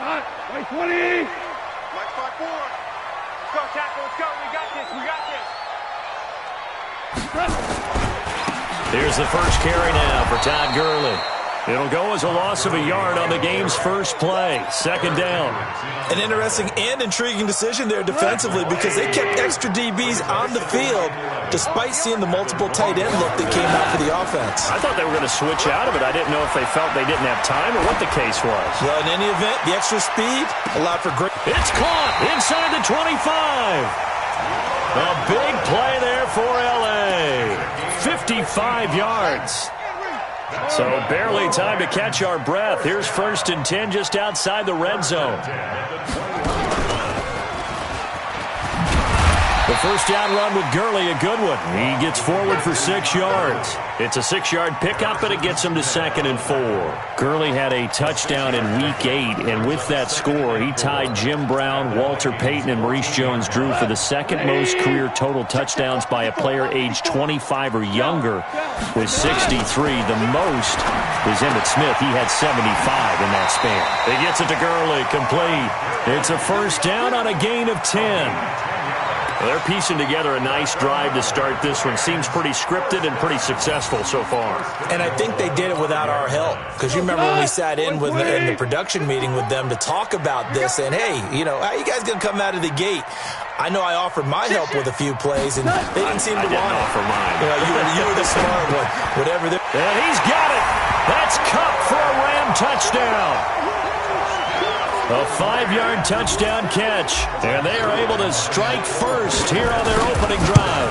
Right 20. Mike 5-4. Let's go, tackle. Let's go. We got this. We got this. Here's the first carry now for Todd Gurley. It'll go as a loss of a yard on the game's first play. Second down. An interesting and intriguing decision there defensively because they kept extra DBs on the field despite seeing the multiple tight end look that came out for the offense. I thought they were going to switch out of it. I didn't know if they felt they didn't have time or what the case was. Well, in any event, the extra speed allowed for great... It's caught inside the 25. A big play there for L.A. 55 yards. So barely time to catch our breath. Here's 1st and 10 just outside the red zone. The first down run with Gurley, a good one. He gets forward for 6 yards. It's a 6-yard pickup, and it gets him to 2nd and 4. Gurley had a touchdown in Week 8, and with that score, he tied Jim Brown, Walter Payton, and Maurice Jones-Drew for the second most career total touchdowns by a player aged 25 or younger with 63. The most was Emmitt Smith. He had 75 in that span. He gets it to Gurley, complete. It's a first down on a gain of 10. Well, they're piecing together a nice drive to start this one. Seems pretty scripted and pretty successful so far. And I think they did it without our help. Because you remember when we sat in the production meeting with them to talk about this, and hey, you know, how you guys going to come out of the gate? I know I offered my help with a few plays, and they didn't seem to want it. I didn't offer mine. You were the smart one. Whatever. And he's got it. That's Kupp for a Ram touchdown. A 5-yard touchdown catch, and they are able to strike first here on their opening drive.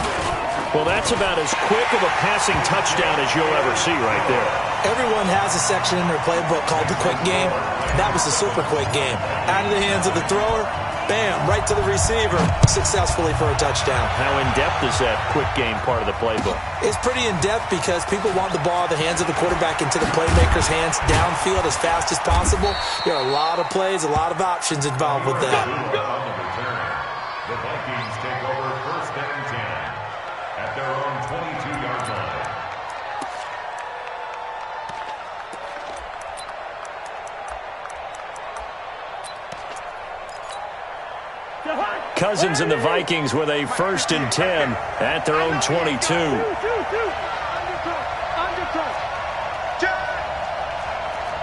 Well, that's about as quick of a passing touchdown as you'll ever see right there. Everyone has a section in their playbook called the quick game. That was the super quick game. Out of the hands of the thrower, bam, right to the receiver, successfully for a touchdown. How in-depth is that quick game part of the playbook? It's pretty in-depth because people want the ball in the hands of the quarterback into the playmaker's hands downfield as fast as possible. There are a lot of plays, a lot of options involved with that. The Vikings take over 1st and 10 at their own 22-yard line. Cousins and the Vikings with a 1st and 10 at their own 22.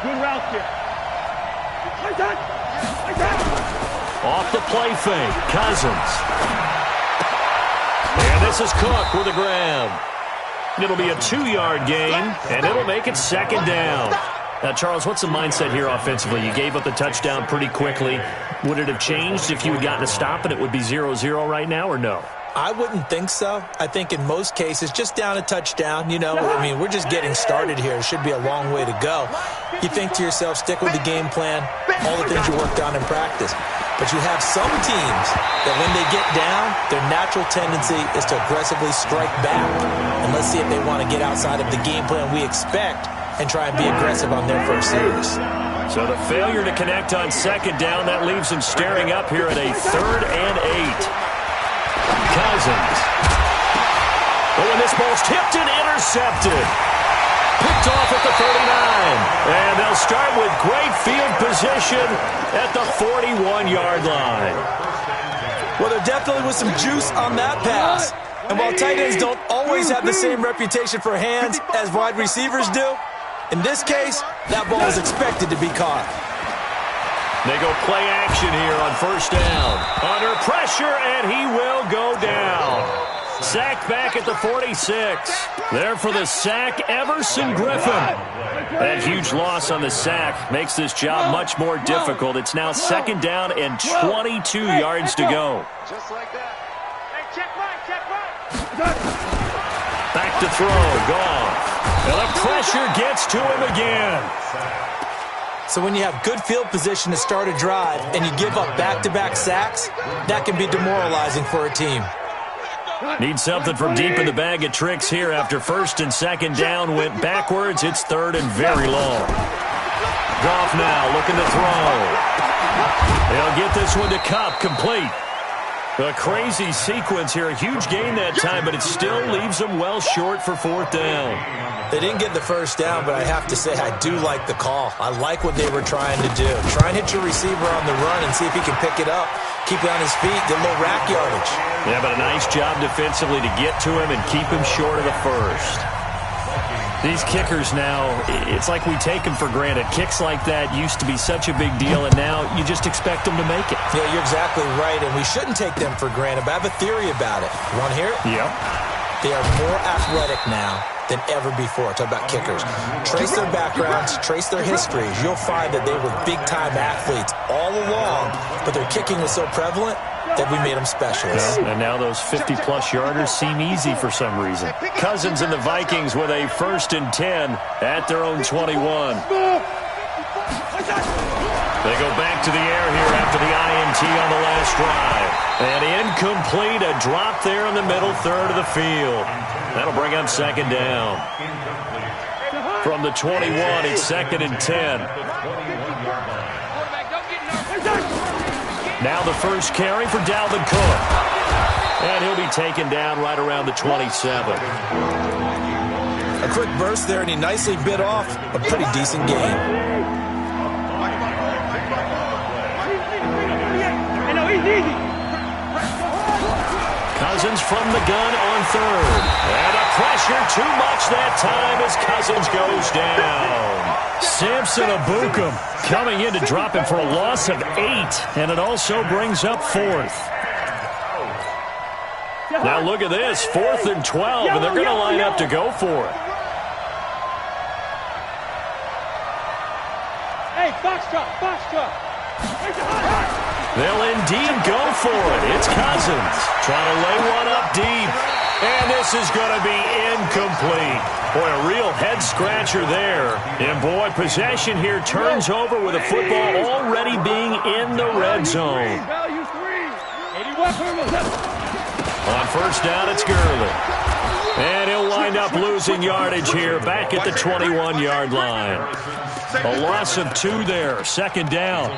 Good route here. Off the play fake, Cousins. And this is Cook with a grab. It'll be a 2-yard gain, and it'll make it 2nd down. Now, Charles, what's the mindset here offensively? You gave up the touchdown pretty quickly. Would it have changed if you had gotten a stop and it would be 0-0 right now, or no? I wouldn't think so. I think in most cases, just down a touchdown, you know, I mean, we're just getting started here. It should be a long way to go. You think to yourself, stick with the game plan, all the things you worked on in practice. But you have some teams that when they get down, their natural tendency is to aggressively strike back. And let's see if they want to get outside of the game plan we expect and try and be aggressive on their first series. So the failure to connect on 2nd down, that leaves them staring up here at a 3rd and 8. Cousins. Oh, and this ball's tipped and intercepted. Picked off at the 39. And they'll start with great field position at the 41-yard line. Well, there definitely was some juice on that pass. And while tight ends don't always have the same reputation for hands as wide receivers do, in this case, that ball is expected to be caught. They go play action here on 1st down. Under pressure, and he will go down. Sacked back at the 46. There for the sack, Everson Griffin. That huge loss on the sack makes this job much more difficult. It's now 2nd down and 22 yards to go. Just like that. Hey, check right. Back to throw, gone. And the pressure gets to him again. So when you have good field position to start a drive and you give up back-to-back sacks, that can be demoralizing for a team. Need something from deep in the bag of tricks here after 1st and 2nd down went backwards. It's 3rd and very long. Goff now looking to throw. They'll get this one to Kupp, complete. A crazy sequence here. A huge gain that time, but it still leaves them well short for fourth down. They didn't get the first down, but I have to say I do like the call. I like what they were trying to do. Try and hit your receiver on the run and see if he can pick it up. Keep it on his feet, get a little rack yardage. Yeah, but a nice job defensively to get to him and keep him short of the first. These kickers now, it's like we take them for granted. Kicks like that used to be such a big deal, and now you just expect them to make it. Yeah, you're exactly right, and we shouldn't take them for granted, but I have a theory about it. You want to hear it? Yep. They are more athletic now than ever before. Talk about kickers. Trace their backgrounds, trace their histories. You'll find that they were big-time athletes all along, but their kicking was so prevalent that we made them specialists. Yeah, and now those 50-plus yarders seem easy for some reason. Cousins and the Vikings with a 1st and 10 at their own 21. They go back to the air here after the INT on the last drive. And incomplete, a drop there in the middle third of the field. That'll bring up 2nd down. From the 21, it's 2nd and 10. Now the first carry for Dalvin Cook. And he'll be taken down right around the 27. A quick burst there, and he nicely bit off a pretty decent game. Cousins from the gun on 3rd. And a pressure too much that time as Cousins goes down. Samson Abukum coming in to drop him for a loss of 8. And it also brings up 4th. Now look at this, 4th and 12, and they're going to line up to go for it. Hey, box drop. They'll indeed go for it. It's Cousins trying to lay one up deep. And this is going to be incomplete. Boy, a real head-scratcher there. And, boy, possession here turns over with a football already being in the red zone. On 1st down, it's Gurley. And he'll wind up losing yardage here back at the 21-yard line. A loss of 2 there, 2nd down.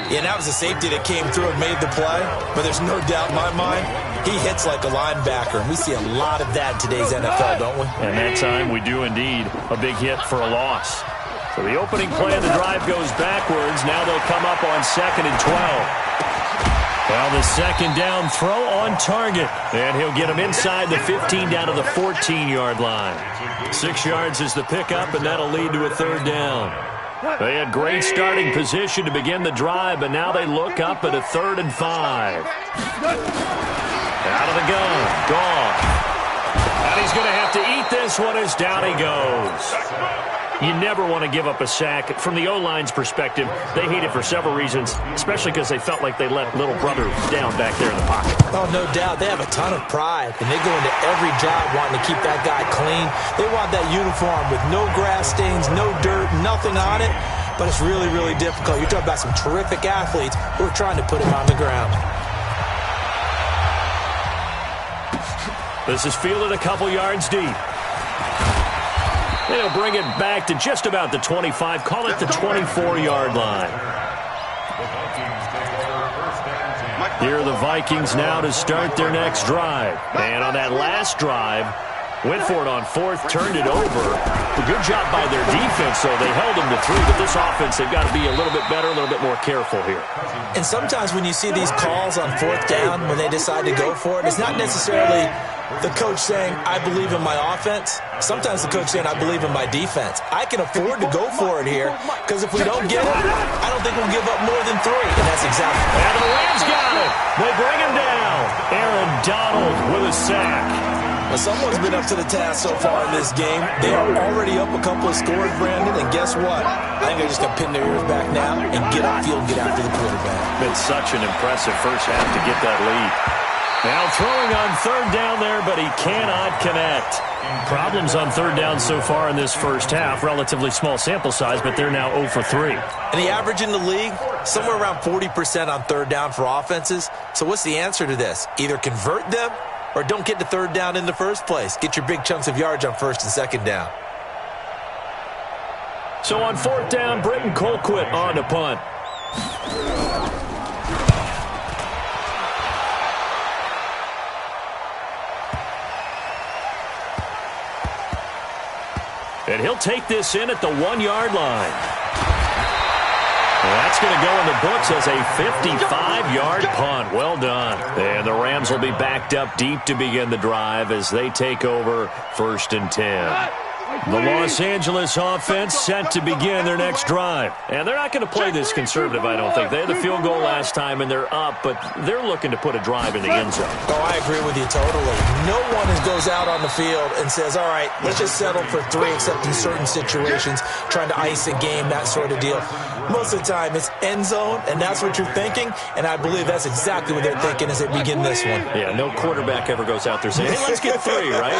Yeah, and that was a safety that came through and made the play. But there's no doubt in my mind, he hits like a linebacker. And we see a lot of that in today's NFL, don't we? And that time we do indeed. A big hit for a loss. So the opening play of the drive goes backwards. Now they'll come up on 2nd and 12. Well, the 2nd down throw on target. And he'll get him inside the 15 down to the 14-yard line. 6 yards is the pickup, and that'll lead to a 3rd down. They had great starting position to begin the drive, but now they look up at a 3rd and 5. Out of the gun. Gone. And he's going to have to eat this one as down he goes. You never want to give up a sack. From the O-line's perspective, they hate it for several reasons, especially because they felt like they let little brother down back there in the pocket. Oh, no doubt. They have a ton of pride, and they go into every job wanting to keep that guy clean. They want that uniform with no grass stains, no dirt, nothing on it. But it's really, really difficult. You're talking about some terrific athletes who are trying to put him on the ground. This is fielded a couple yards deep. They'll bring it back to just about the 25. Call it the 24-yard line. Here are the Vikings now to start their next drive. And on that last drive, went for it on 4th, turned it over. A good job by their defense, though. They held them to 3, but this offense, they've got to be a little bit better, a little bit more careful here. And sometimes when you see these calls on 4th down, when they decide to go for it, it's not necessarily the coach saying, I believe in my offense. Sometimes the coach saying, I believe in my defense. I can afford to go for it here, because if we don't get it, I don't think we'll give up more than 3. And that's exactly. And the Rams got it. They bring him down. Aaron Donald with a sack. Well, someone's been up to the task so far in this game. They are already up a couple of scores, Brandon, and guess what? I think they're just going to pin their ears back now and get upfield and get after the quarterback. Been such an impressive first half to get that lead. Now throwing on 3rd down there, but he cannot connect. Problems on 3rd down so far in this first half. Relatively small sample size, but they're now 0 for 3. And the average in the league, somewhere around 40% on 3rd down for offenses. So what's the answer to this? Either convert them or don't get to 3rd down in the first place. Get your big chunks of yards on 1st and 2nd down. So on 4th down, Britton Colquitt on to punt. And he'll take this in at the 1-yard line. That's going to go in the books as a 55-yard punt. Well done. And the Rams will be backed up deep to begin the drive as they take over 1st and 10. The Los Angeles offense set to begin their next drive. And they're not going to play this conservative, I don't think. They had the field goal last time, and they're up, but they're looking to put a drive in the end zone. Oh, I agree with you totally. No one goes out on the field and says, all right, let's just settle for 3, except in certain situations, trying to ice a game, that sort of deal. Most of the time, it's end zone, and that's what you're thinking, and I believe that's exactly what they're thinking as they begin this one. Yeah, no quarterback ever goes out there saying, hey, let's get 3, right?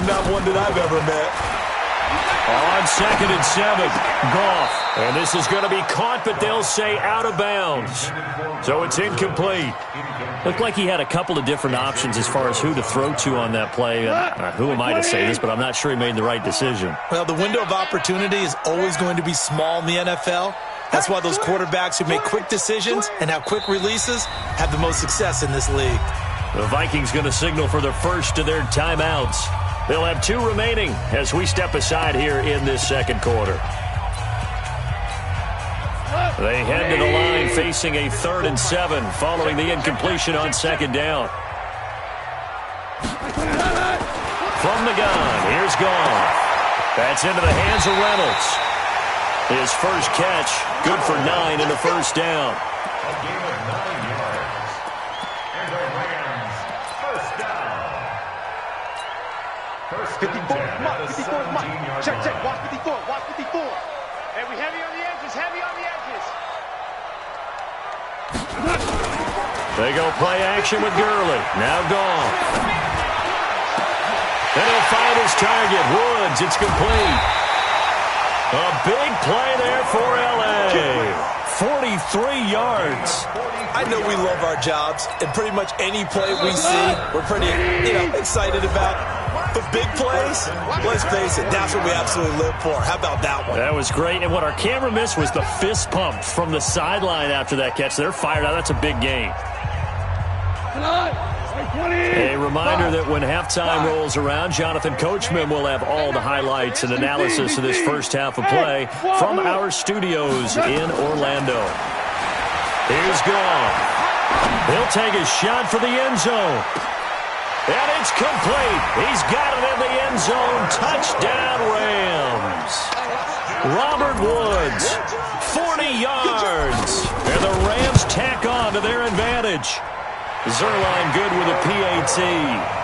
Not one that I've ever met. On 2nd and 7, Goff. And this is going to be caught, but they'll say out of bounds. So it's incomplete. Looked like he had a couple of different options as far as who to throw to on that play. Who am I to say this, but I'm not sure he made the right decision. Well, the window of opportunity is always going to be small in the NFL. That's why those quarterbacks who make quick decisions and have quick releases have the most success in this league. The Vikings going to signal for the first of their timeouts. They'll have 2 remaining as we step aside here in this second quarter. They head to the line facing a 3rd and 7 following the incompletion on 2nd down. From the gun, here's Goff. That's into the hands of Reynolds. His first catch, good for 9 and a first down. A game of 9 yards. And the Rams, first down. 54, come on, 54, come on. Check, watch 54, watch 54. Hey, we heavy on the edges, heavy on the edges. They go play action with Gurley. Now Goff. And he'll find his target. Woods, it's complete. A big play there for L.A. 43 yards. I know we love our jobs, and pretty much any play we see, we're pretty, excited about. But big plays, let's face it, that's what we absolutely live for. How about that one? That was great. And what our camera missed was the fist pump from the sideline after that catch. They're fired out. That's a big game. A reminder that when halftime rolls around, Jonathan Coachman will have all the highlights and analysis of this first half of play from our studios in Orlando. Here's Goff. He'll take a shot for the end zone. And it's complete. He's got it in the end zone. Touchdown, Rams. Robert Woods, 40 yards. And the Rams tack on to their advantage. Zerline good with a PAT.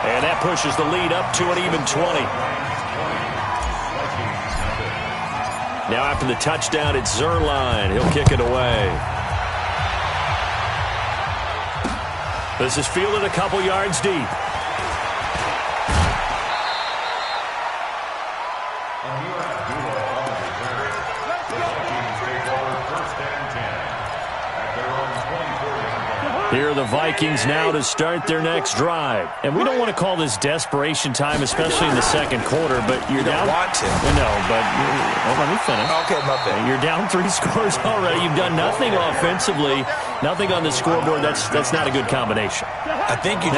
And that pushes the lead up to an even 20. Now after the touchdown, it's Zerline. He'll kick it away. This is fielded a couple yards deep. Here are the Vikings now to start their next drive. And we don't want to call this desperation time, especially in the second quarter, but you're down. You don't want to. No, but let me finish. Okay, my bad. You're down 3 scores already. You've done nothing offensively, nothing on the scoreboard. That's not a good combination. I think you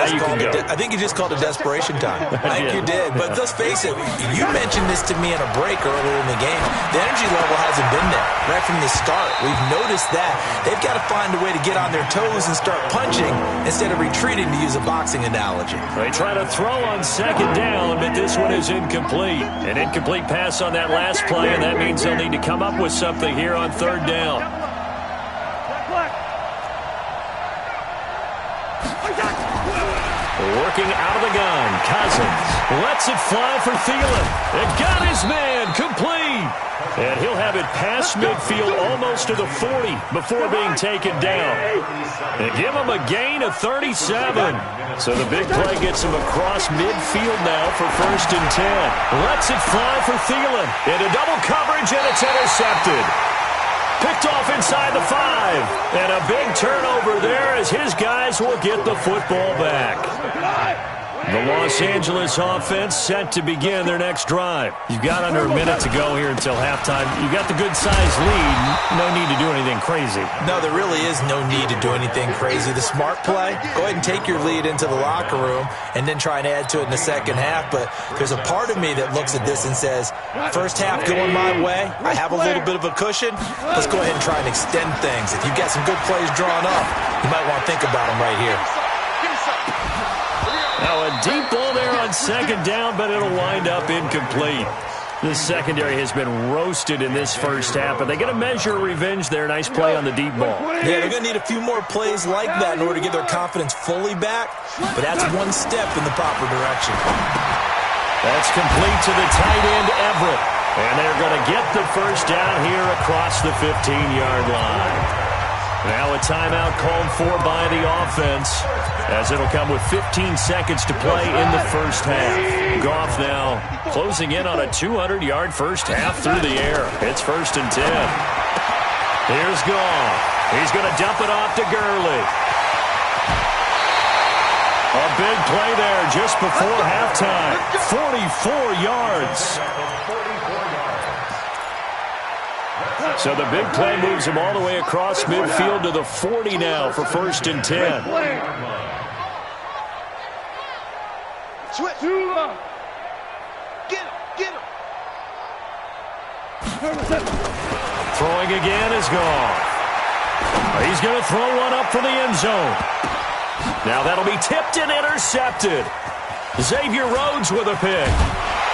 just called it desperation time. I think you did. But let's face it, you mentioned this to me in a break earlier in the game. The energy level hasn't been there right from the start. We've noticed that. They've got to find a way to get on their toes and start punching instead of retreating, to use a boxing analogy. They try to throw on second down, but this one is incomplete. An incomplete pass on that last play, and that means they'll need to come up with something here on third down. Working out of the gun, Cousins lets it fly for Thielen. It got his man complete. And he'll have it past midfield almost to the 40 before being taken down. And give him a gain of 37. So the big play gets him across midfield now for 1st and 10. Lets it fly for Thielen. Into double coverage, and it's intercepted. Picked off inside the 5. And a big turnover there as his guys will get the football back. The Los Angeles offense set to begin their next drive. You've got under a minute to go here until halftime. You've got the good-sized lead. No need to do anything crazy. No, there really is no need to do anything crazy. The smart play, go ahead and take your lead into the locker room and then try and add to it in the second half. But there's a part of me that looks at this and says, first half going my way, I have a little bit of a cushion. Let's go ahead and try and extend things. If you've got some good plays drawn up, you might want to think about them right here. Now a deep ball there on second down, but it'll wind up incomplete. The secondary has been roasted in this first half, but they get a measure of revenge there. Nice play on the deep ball. Yeah, they're going to need a few more plays like that in order to get their confidence fully back, but that's one step in the proper direction. That's complete to the tight end, Everett. And they're going to get the first down here across the 15-yard line. Now a timeout called for by the offense, as it'll come with 15 seconds to play in the first half. Goff now closing in on a 200-yard first half through the air. It's 1st and 10. Here's Goff. He's going to dump it off to Gurley. A big play there just before halftime. 44 yards. So the big play moves him all the way across midfield to the 40 now for 1st and 10. Switch. Get him. Throwing again is Goff. He's going to throw one up for the end zone. Now that'll be tipped and intercepted. Xavier Rhodes with a pick.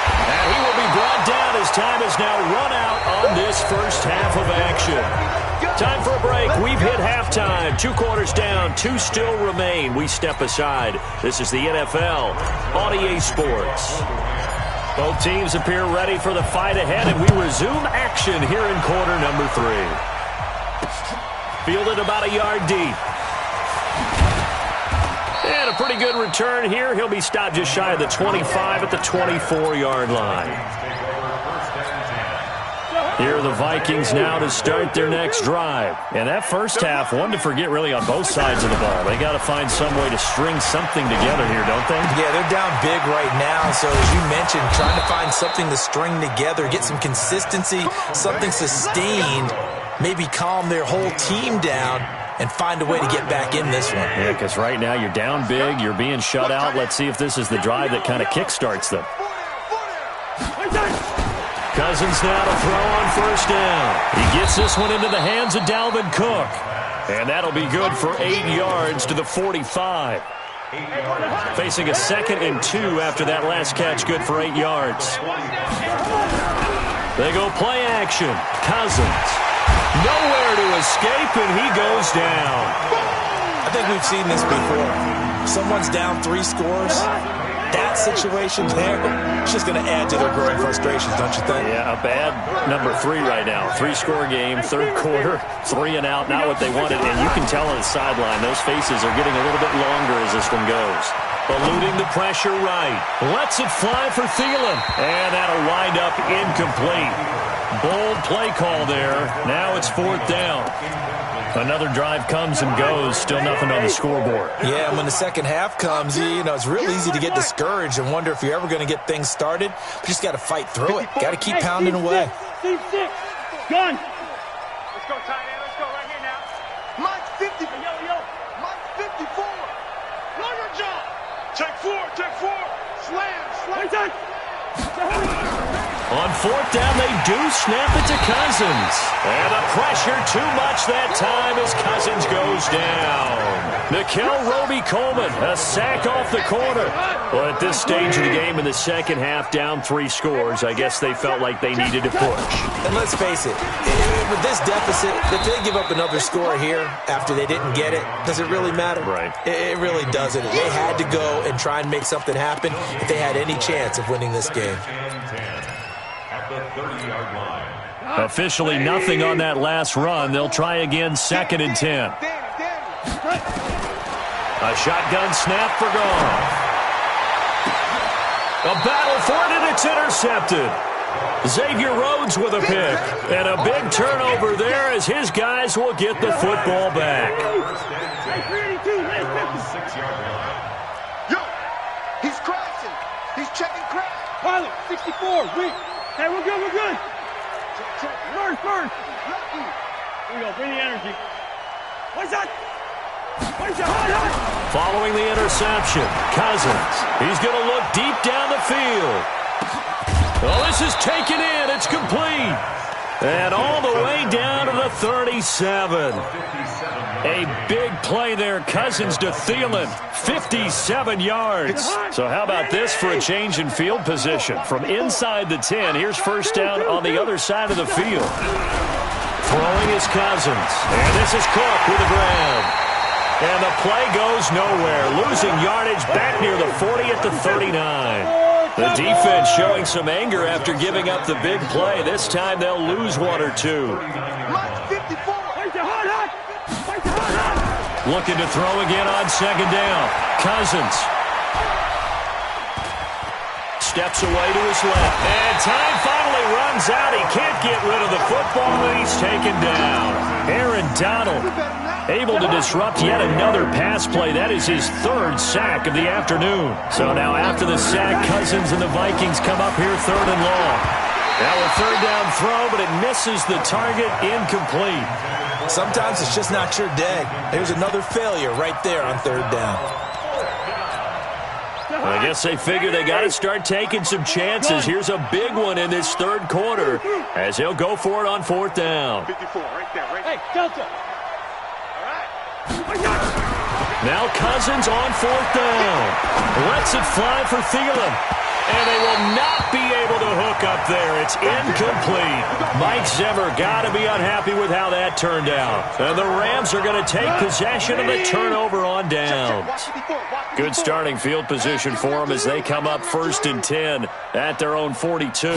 And he will be brought down as time has now run out on this first half of action. Time for a break. We've hit halftime. 2 quarters down. 2 still remain. We step aside. This is the NFL on EA Sports. Both teams appear ready for the fight ahead, and we resume action here in quarter number 3. Fielded about a yard deep. And a pretty good return here. He'll be stopped just shy of the 25 at the 24-yard line. Here are the Vikings now to start their next drive. And that first half, one to forget really on both sides of the ball. They got to find some way to string something together here, don't they? Yeah, they're down big right now. So as you mentioned, trying to find something to string together, get some consistency, something sustained, maybe calm their whole team down and find a way to get back in this one. Yeah, because right now you're down big, you're being shut out. Let's see if this is the drive that kind of kickstarts them. Cousins now to throw on first down. He gets this one into the hands of Dalvin Cook. And that'll be good for 8 yards to the 45. Facing a 2nd and 2 after that last catch, good for 8 yards. They go play action. Cousins. Nowhere to escape, and he goes down. I think we've seen this before. Someone's down 3 scores. That situation there, it's just going to add to their growing frustrations, don't you think? Yeah, a bad number 3 right now. 3-score game, 3rd quarter, 3 and out, not what they wanted. And you can tell on the sideline, those faces are getting a little bit longer as this one goes. Eluding the pressure right. Lets it fly for Thielen. And that'll wind up incomplete. Bold play call there. Now it's 4th down. Another drive comes and goes. Still nothing on the scoreboard. Yeah, and when the second half comes, you know, it's real easy to get discouraged and wonder if you're ever going to get things started. But you just got to fight through it. Got to keep pounding away. Gun. Let's go, tight end. Let's go right here now. Mike 50. Mike 54. Longer jump. Check 4. Slam. On 4th down, they do snap it to Cousins. And the pressure too much that time as Cousins goes down. Nickel Roby-Coleman, a sack off the corner. Well, at this stage of the game in the second half, down 3 scores, I guess they felt like they needed to push. And let's face it, with this deficit, if they give up another score here after they didn't get it, does it really matter? Right. It really doesn't. They had to go and try and make something happen if they had any chance of winning this game. At the 30-yard line. Officially nothing on that last run. They'll try again, 2nd and 10. A shotgun snap for Goff. A battle for it, and it's intercepted. Xavier Rhodes with a pick. And a big turnover there as his guys will get the football back. Yo, he's Pilot, 64, weak. Hey, we're good, we're good. First. Here we go, bring the energy. What's that? Following the interception, Cousins. He's going to look deep down the field. Oh, this is taken in. It's complete. And all the way down to the 37. A big play there. Cousins to Thielen. 57 yards. So how about this for a change in field position? From inside the 10, here's first down on the other side of the field. Throwing is Cousins. And this is Cook with a grab. And the play goes nowhere. Losing yardage back near the 40 at the 39. The defense showing some anger after giving up the big play. This time they'll lose one or two. Looking to throw again on second down. Cousins. Steps away to his left. And time finally runs out. He can't get rid of the football, and he's taken down. Aaron Donald able to disrupt yet another pass play. That is his third sack of the afternoon. So now after the sack, Cousins and the Vikings come up here third and long. Now a third down throw, but it misses the target, incomplete. Sometimes it's just not your day. There's another failure right there on third down. I guess they figure they got to start taking some chances. Here's a big one in this third quarter as he'll go for it on fourth down. 54, right there, right Hey, Delta. Now Cousins on fourth down. Lets it fly for Thielen. And they will not be able to hook up there. It's incomplete. Mike Zimmer got to be unhappy with how that turned out. And the Rams are going to take possession of the turnover on downs. Good starting field position for them as they come up first and 10 at their own 42.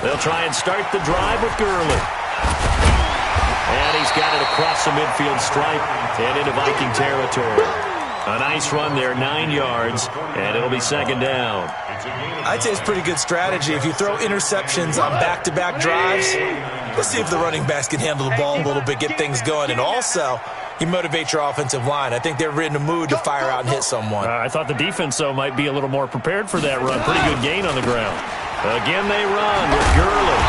They'll try and start the drive with Gurley. And he's got it across the midfield stripe and into Viking territory. A nice run there, 9 yards, and it'll be second down. I'd say it's pretty good strategy. If you throw interceptions on back-to-back drives, let's see if the running backs can handle the ball a little bit, get things going. And also, you motivate your offensive line. I think they're in the mood to fire out and hit someone. I thought the defense, though, might be a little more prepared for that run. Pretty good gain on the ground. Again, they run with Gurley.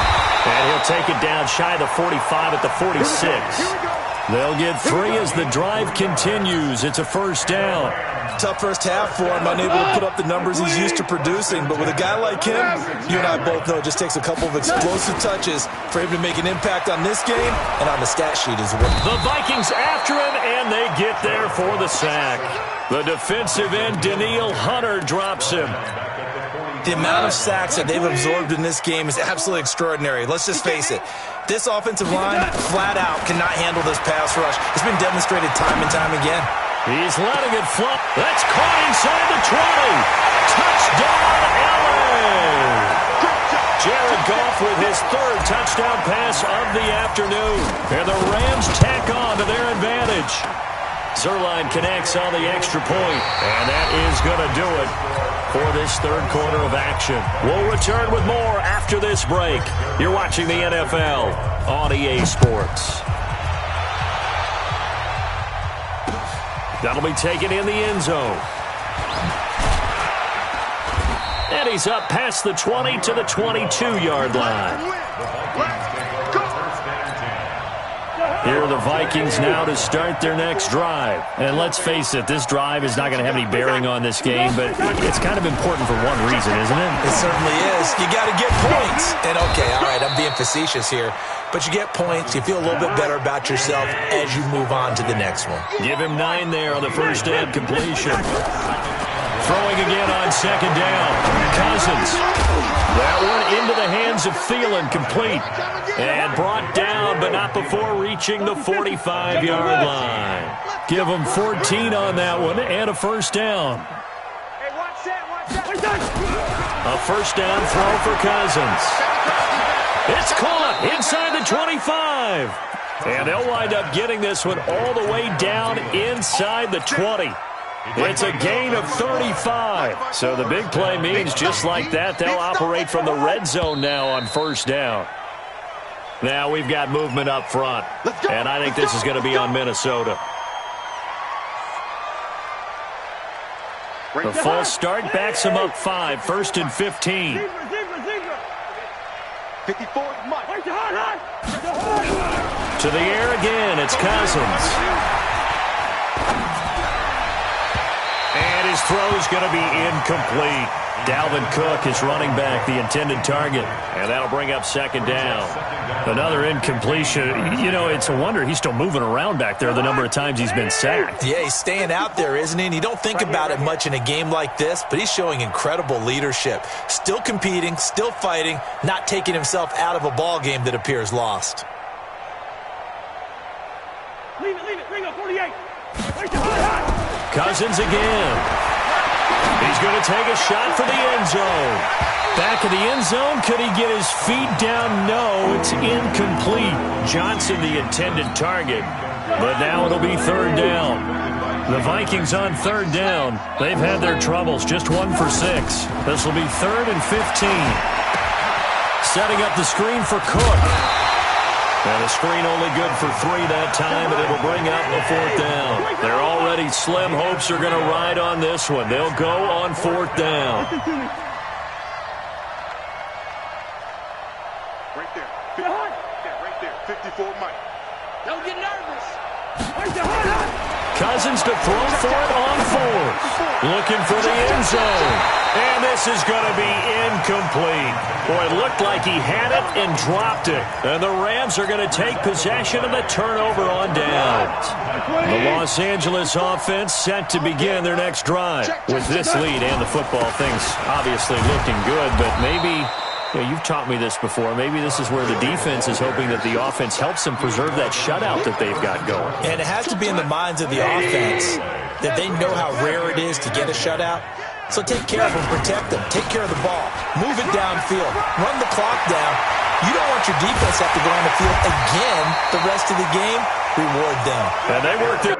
And he'll take it down shy of the 45 at the 46. They'll get 3 as the drive continues. It's a first down. Tough first half for him, unable to put up the numbers he's used to producing. But with a guy like him, you and I both know it just takes a couple of explosive touches for him to make an impact on this game and on the stat sheet as well. The Vikings after him, and they get there for the sack. The defensive end, Danielle Hunter, drops him. The amount of sacks that they've absorbed in this game is absolutely extraordinary. Let's just face it. This offensive line, flat out, cannot handle this pass rush. It's been demonstrated time and time again. He's letting it flop. That's caught inside the 20. Touchdown, LA! Jared Goff with his third touchdown pass of the afternoon. And the Rams tack on to their advantage. Zerline connects on the extra point, and that is going to do it for this third quarter of action. We'll return with more after this break. You're watching the NFL on EA Sports. That'll be taken in the end zone. And he's up past the 20 to the 22-yard line. Here are the Vikings now to start their next drive. And let's face it, this drive is not going to have any bearing on this game, but it's kind of important for one reason, isn't it? It certainly is. You got to get points. And, okay, all right, I'm being facetious here. But you get points, you feel a little bit better about yourself as you move on to the next one. Give him 9 there on the first down completion. Throwing again on second down. Cousins. That one into the hands of Thielen, complete. And brought down, but not before reaching the 45-yard line. Give him 14 on that one and a first down. Hey, watch that. A first down throw for Cousins. It's caught inside the 25. And they'll wind up getting this one all the way down inside the 20. It's a gain of 35. So the big play means just like that, they'll operate from the red zone now on first down. Now we've got movement up front. And I think this is going to be on Minnesota. The false start backs him up 5, 1st and 15. 54, Mike. To the air again, it's Cousins. And his throw's going to be incomplete. Dalvin Cook is running back, the intended target. And that'll bring up 2nd down. Another incompletion. You know, it's a wonder he's still moving around back there the number of times he's been sacked. Yeah, he's staying out there, isn't he? And you don't think about it much in a game like this, but he's showing incredible leadership. Still competing, still fighting, not taking himself out of a ball game that appears lost. Leave it, bring up 48. Cousins again. He's going to take a shot for the end zone. Back of the end zone. Could he get his feet down? No, it's incomplete. Johnson, the intended target. But now it'll be 3rd down. The Vikings on 3rd down. They've had their troubles. Just 1 for 6. This will be 3rd and 15. Setting up the screen for Cook. And a screen only good for 3 that time, and it'll bring up a 4th down. They're already slim hopes are going to ride on this one. They'll go on 4th down. Right there. Right there. 54, Mike. Don't get nervous. Cousins to throw for it on 4th. Looking for the end zone. And this is going to be incomplete. Boy, it looked like he had it and dropped it. And the Rams are going to take possession of the turnover on downs. The Los Angeles offense set to begin their next drive. With this lead and the football, things obviously looking good, but maybe... you've taught me this before. Maybe this is where the defense is hoping that the offense helps them preserve that shutout that they've got going. And it has to be in the minds of the offense that they know how rare it is to get a shutout. So take care of them, protect them, take care of the ball, move it downfield, run the clock down. You don't want your defense to have to go on the field again the rest of the game. Reward them. And they work their